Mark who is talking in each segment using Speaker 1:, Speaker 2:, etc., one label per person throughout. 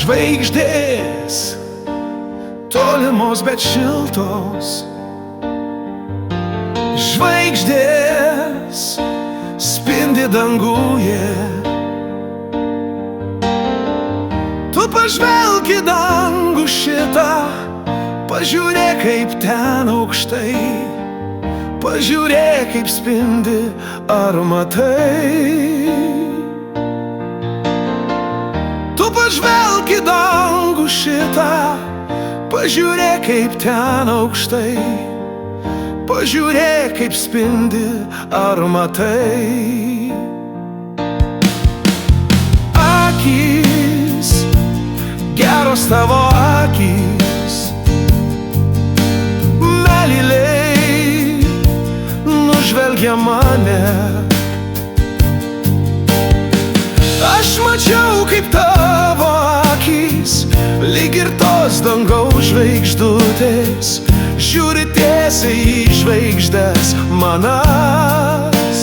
Speaker 1: Žvaigždės, tolimos bet šiltos. Žvaigždės spindi danguje. Tu pažvelk į dangų šitą, pažiūrėk kaip ten aukštai, pažiūrėk kaip spindi, ar matai? Tu pažvelk į dangų šitą, pažiūrėk kaip ten aukštai, pažiūrėk kaip spindi, ar matai? Akys, geros tavo akys, meiliai nužvelgia mane. Aš mačiau kaip tavo akys, lyg ir tos dangaus žvaigždutės, žiūri tiesiai į žvaigždes manas.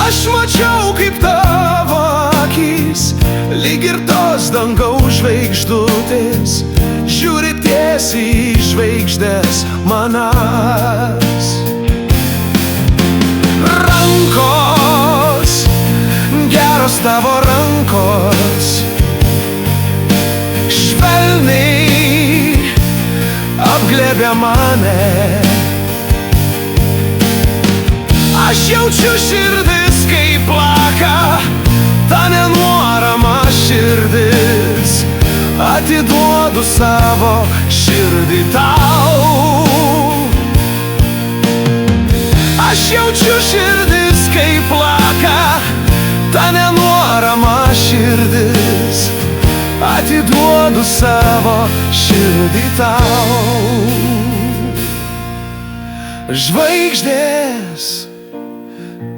Speaker 1: Aš mačiau kaip tavo akys, lyg ir tos dangaus žvaigždutės, žiūri tiesiai į žvaigždes manas. Rankos, geros tavo rankos, švelniai apglėbia mane. Aš jaučiu širdis kaip plaka, ta nenuorama širdis, atiduodu savo širdį tau. Aš jaučiu širdis kaip plaka, ta nenuorama širdis, atiduodu savo širdį tau. Žvaigždės,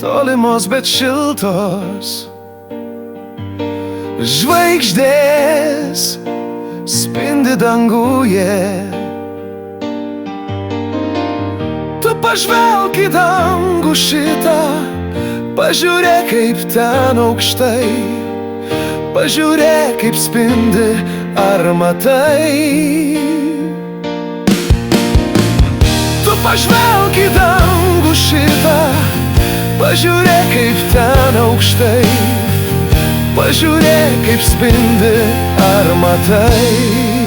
Speaker 1: tolimos bet šiltos. Žvaigždės spindi danguje. Tu pažvelk į dangų šitą, pažiūrėk kaip ten aukštai, pažiūrėk kaip spindi, ar matai? Tu pažvelk į dangų šitą, pažiūrėk kaip ten aukštai, pažiūrėk kaip spindi, ar matai?